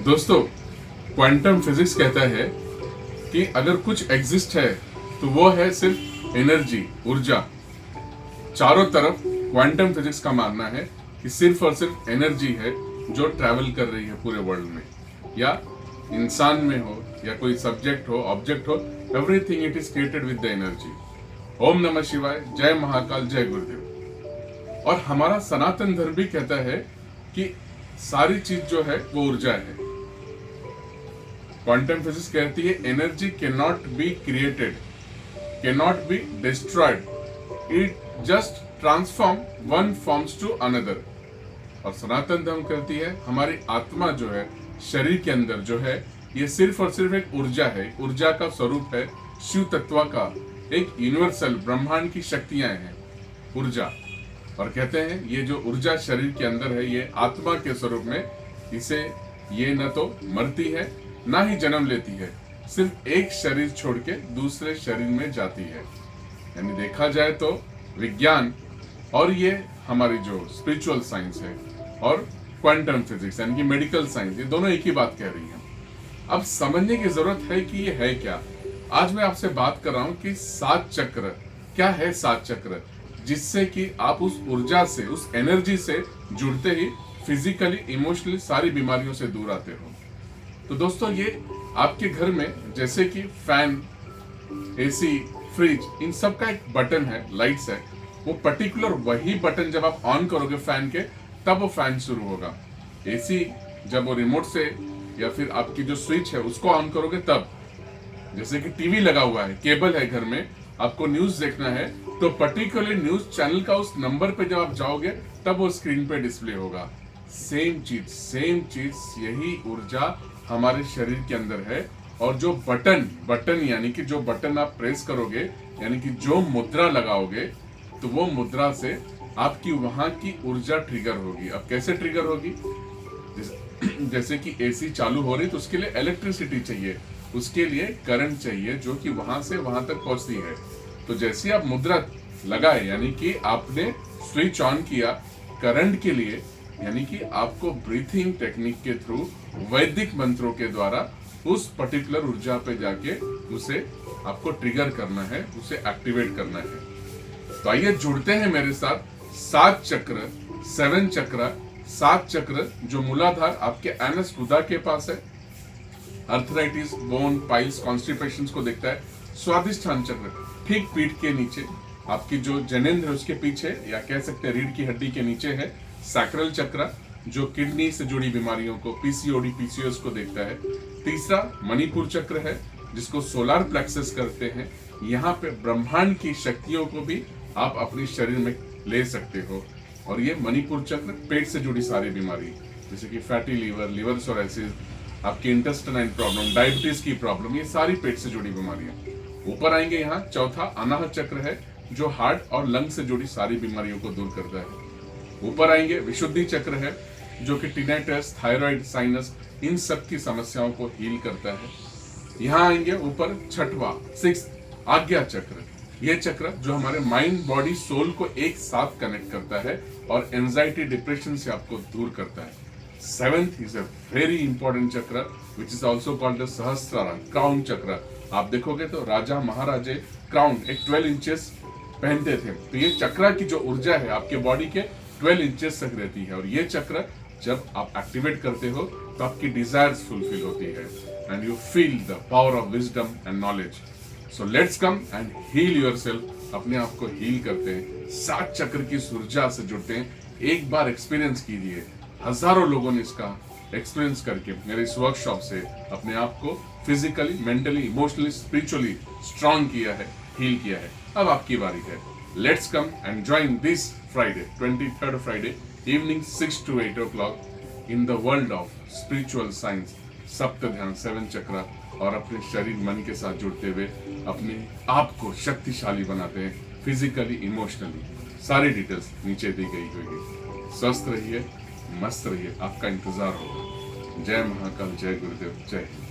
दोस्तों, quantum physics कहता है कि अगर कुछ एग्जिस्ट है तो वो है सिर्फ एनर्जी, ऊर्जा। चारों तरफ क्वांटम फिजिक्स का मानना है कि सिर्फ और सिर्फ एनर्जी है जो ट्रैवल कर रही है पूरे वर्ल्ड में, या इंसान में हो या कोई सब्जेक्ट हो, ऑब्जेक्ट हो, everything it is created with the energy. ओम नमः शिवाय, जय महाकाल, जय गुरुदेव। और हमारा सनातन धर्म भी कहता है कि सारी चीज जो है वो ऊर्जा है। क्वांटम फिजिक्स कहती है energy can not be created, can not be destroyed, it just transform one forms to another. और सनातन धर्म कहती है हमारी आत्मा जो है शरीर के अंदर जो है ये सिर्फ और सिर्फ एक ऊर्जा है, ऊर्जा का स्वरूप है, शिव तत्व का एक यूनिवर्सल ब्रह्मांड की शक्तियां हैं ऊर्जा। और कहते हैं ये जो ऊर्जा शरीर के अंदर है ये आत्मा के स्वरूप में, इसे ये न तो मरती है ना ही जन्म लेती है, सिर्फ एक शरीर छोड़ के दूसरे शरीर में जाती है। यानी देखा जाए तो विज्ञान और ये हमारी जो स्पिरिचुअल साइंस है और क्वांटम फिजिक्स यानी कि मेडिकल साइंस, ये दोनों एक ही बात कह रही हैं। अब समझने की जरूरत है कि ये है क्या। आज मैं आपसे बात कर रहा हूं कि 7 चक्र क्या है। 7 चक्र जिससे कि आप उस ऊर्जा से, उस एनर्जी से जुड़ते ही फिजिकली, इमोशनली सारी बीमारियों से दूर आते हो। तो दोस्तों, ये आपके घर में जैसे कि फैन, एसी, फ्रिज, इन सब का एक बटन है, लाइट्स है, वो पर्टिकुलर वही बटन जब आप ऑन करोगे फैन के, तब वो फैन शुरू होगा। एसी जब वो रिमोट से या फिर आपकी जो स्विच है उसको ऑन करोगे तब। जैसे कि टीवी लगा हुआ है, केबल है घर में, आपको न्यूज देखना है तो पर्टिकुलर न्यूज चैनल का उस नंबर पे जब आप जाओगे तब वो स्क्रीन पे डिस्प्ले होगा। सेम चीज यही ऊर्जा हमारे शरीर के अंदर है। और जो बटन यानी कि जो बटन आप प्रेस करोगे, यानी कि जो मुद्रा लगाओगे, तो वो मुद्रा से आपकी वहां की ऊर्जा ट्रिगर होगी। अब कैसे ट्रिगर होगी? जैसे कि एसी चालू हो रही तो उसके लिए इलेक्ट्रिसिटी चाहिए, उसके लिए करंट चाहिए जो कि वहां से वहां तक पहुंचती है। तो जैसे आप मुद्रा लगाए यानी कि आपने स्विच ऑन किया करंट के लिए, यानी कि आपको ब्रीथिंग टेक्निक के थ्रू, वैदिक मंत्रों के द्वारा उस पर्टिकुलर ऊर्जा पे जाके उसे आपको ट्रिगर करना है, उसे एक्टिवेट करना है। तो आइए जुड़ते हैं मेरे साथ 7 चक्र, 7 चक्र, 7 चक्र जो मूलाधार आपके एनस गुदा के पास है, अर्थराइटिस, बोन, पाइल्स, कॉन्स्टिपेशन को देखता है। स्वादिष्ठान चक्र ठीक पीठ के नीचे, आपकी जो जनेंद्र है उसके पीछे, या कह सकते हैं रीढ़ की हड्डी के नीचे है। सैक्रल चक्र जो किडनी से जुड़ी बीमारियों को, पीसीओडी, पीसीओएस को देखता है। तीसरा मणिपुर चक्र है जिसको सोलार प्लेक्सस करते हैं। यहाँ पे ब्रह्मांड की शक्तियों को भी आप अपने शरीर में ले सकते हो। और ये मणिपुर चक्र पेट से जुड़ी सारी बीमारी जैसे कि फैटी लीवर, लिवर सोराइसिस, आपकी इंटेस्टाइनल प्रॉब्लम, डायबिटीज की प्रॉब्लम, ये सारी पेट से जुड़ी बीमारियां। ऊपर आएंगे यहाँ चौथा अनाहत चक्र है जो हार्ट और लंग से जुड़ी सारी बीमारियों को दूर करता है। ऊपर आएंगे विशुद्धि चक्र है जो कि टिनेटस, थायराइड, साइनस, इन सब की समस्याओं को हील करता है। यहाँ आएंगे ऊपर छठवा, 6 आज्ञा चक्र। ये चक्र जो हमारे माइंड, बॉडी, सोल को एक साथ कनेक्ट करता है और एंजाइटी, डिप्रेशन से आपको दूर करता है। 7th is a very important चक्र which is also called the sahasrara, crown chakra. आप देखोगे तो राजा महाराजे क्राउन एक 12 इंचेस पहनते थे। तो ये चक्र की जो ऊर्जा है आपके बॉडी के 12 इंचेस तक रहती है। और ये चक्र जब आप एक्टिवेट करते हो तो आपकी डिजायर्स फुलफिल होती है and you feel the power of wisdom and knowledge. So let's come and heal yourself. अपने आप को हील करते हैं, 7 चक्र की ऊर्जा से जुड़ते हैं। एक बार एक्सपीरियंस कीजिए, हजारों लोगों ने इसका एक्सपीरियंस करके मेरे इस वर्कशॉप से अपने आप को physically, mentally, emotionally, spiritually strong किया है, हील किया है। अब आपकी बारी है। Let's come and join this Friday, 23rd Friday evening 6 to 8 o'clock in the world of spiritual science, सप्त ध्यान, 7 चक्र, और अपने शरीर, मन के साथ जुड़ते हुए अपने आप को शक्तिशाली बनाते हैं, फिजिकली, इमोशनली। सारी डिटेल्स नीचे दी गई होगी। स्वस्थ रहिए, मस्त रहिए, आपका इंतजार होगा। जय महाकाल, जय गुरुदेव, जय हिंद।